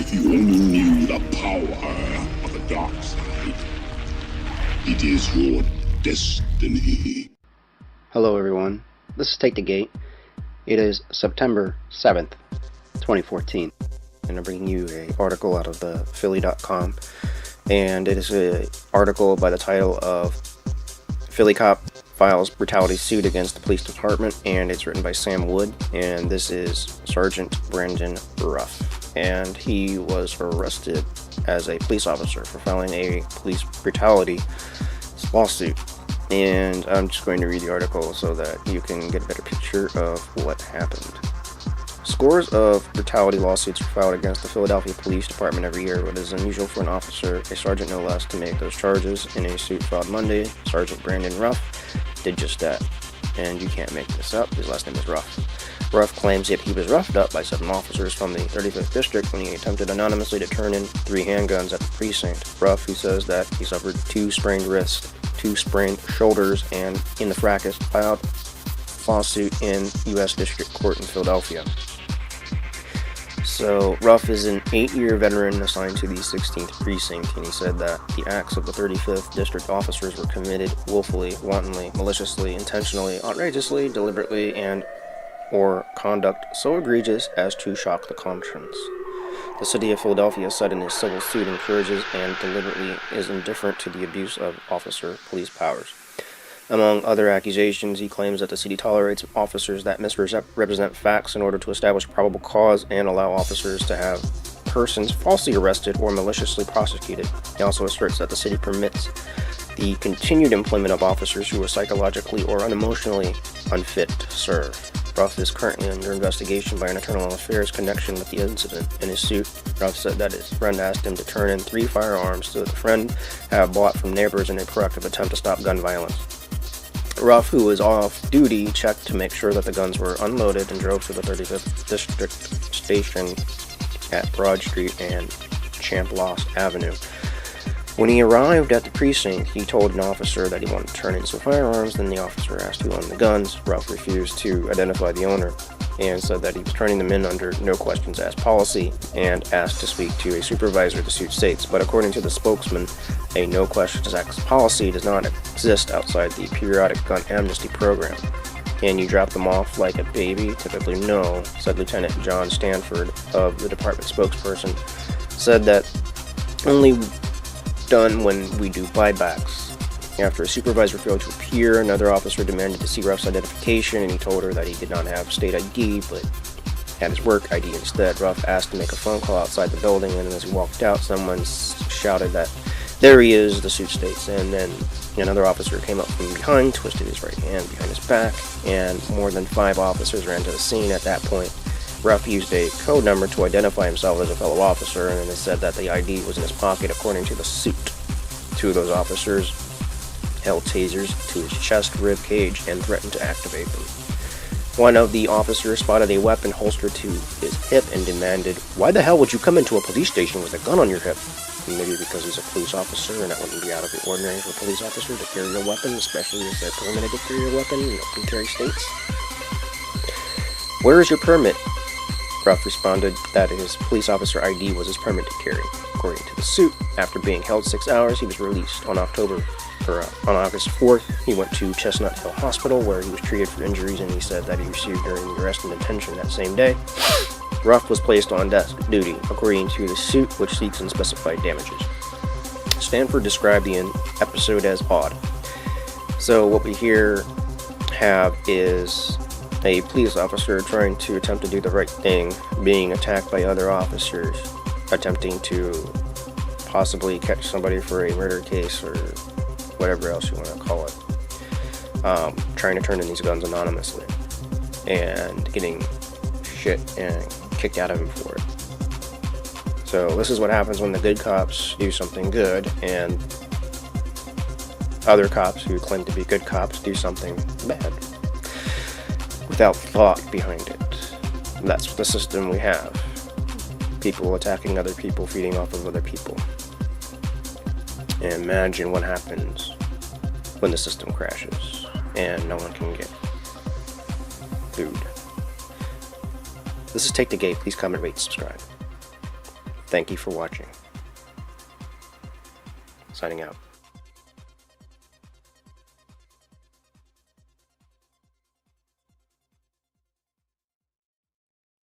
If you only knew the power of the dark side, it is your destiny. Hello everyone, this is Take the Gate. It is September 7th, 2014, and I'm bringing you an article out of the Philly.com, and it is an article by the title of Philly Cop Files Brutality Suit Against the Police Department, and it's written by Sam Wood, and this is Sergeant Brandon Ruff. And he was arrested as a police officer for filing a police brutality lawsuit. And I'm just going to read the article so that you can get a better picture of what happened. Scores of brutality lawsuits are filed against the Philadelphia Police Department every year. It is unusual for an officer, a sergeant no less, to make those charges. In a suit filed Monday, Sergeant Brandon Ruff did just that. And you can't make this up, his last name is Ruff. Ruff claims that he was roughed up by 7 officers from the 35th District when he attempted anonymously to turn in 3 handguns at the precinct. Ruff, who says that he suffered 2 sprained wrists, 2 sprained shoulders, and in the fracas, filed a lawsuit in U.S. District Court in Philadelphia. So, Ruff is an 8-year veteran assigned to the 16th Precinct, and he said that the acts of the 35th District officers were committed willfully, wantonly, maliciously, intentionally, outrageously, deliberately, and or conduct so egregious as to shock the conscience. The city of Philadelphia said in his civil suit encourages and deliberately is indifferent to the abuse of officer police powers. Among other accusations, he claims that the city tolerates officers that misrepresent facts in order to establish probable cause and allow officers to have persons falsely arrested or maliciously prosecuted. He also asserts that the city permits the continued employment of officers who are psychologically or unemotionally unfit to serve. Ruff is currently under investigation by an internal affairs connection with the incident. In his suit, Ruff said that his friend asked him to turn in 3 firearms that the friend had bought from neighbors in a proactive attempt to stop gun violence. Ruff, who was off duty, checked to make sure that the guns were unloaded and drove to the 35th District Station at Broad Street and Champlain Avenue. When he arrived at the precinct, he told an officer that he wanted to turn in some firearms. Then the officer asked who owned the guns. Ruff refused to identify the owner and said that he was turning them in under no questions asked policy and asked to speak to a supervisor, the suit states. But according to the spokesman, a no questions asked policy does not exist outside the periodic gun amnesty program. Can you drop them off like a baby? Typically no, said Lieutenant John Stanford of the department spokesperson, said that only done when we do buybacks. After a supervisor failed to appear, another officer demanded to see Ruff's identification, and he told her that he did not have state ID, but had his work ID instead. Ruff asked to make a phone call outside the building, and as he walked out, someone shouted that, "There he is," the suit states, and then another officer came up from behind, twisted his right hand behind his back, and more than 5 officers ran to the scene. At that point, Ruff used a code number to identify himself as a fellow officer, and then it said that the ID was in his pocket, according to the suit. 2 of those officers held tasers to his chest, rib cage, and threatened to activate them. One of the officers spotted a weapon holstered to his hip and demanded, "Why the hell would you come into a police station with a gun on your hip?" Maybe because he's a police officer, and that wouldn't be out of the ordinary for a police officer to carry a weapon, especially if they're permitted to carry a weapon in open carry states. "Where is your permit?" Ruff responded that his police officer ID was his permit to carry. According to the suit, after being held 6 hours, he was released on August 4th. He went to Chestnut Hill Hospital, where he was treated for injuries, and he said that he received during the arrest and detention that same day. Ruff was placed on desk duty, according to the suit, which seeks unspecified damages. Stanford described the episode as odd. So what we here have is a police officer trying to attempt to do the right thing, being attacked by other officers, attempting to possibly catch somebody for a murder case or whatever else you want to call it, trying to turn in these guns anonymously and getting shit and kicked out of him for it. So this is what happens when the good cops do something good and other cops who claim to be good cops do something bad without thought behind it. That's the system we have. People attacking other people, feeding off of other people. And imagine what happens when the system crashes and no one can get food. This is Take the Gate. Please comment, rate, subscribe. Thank you for watching. Signing out.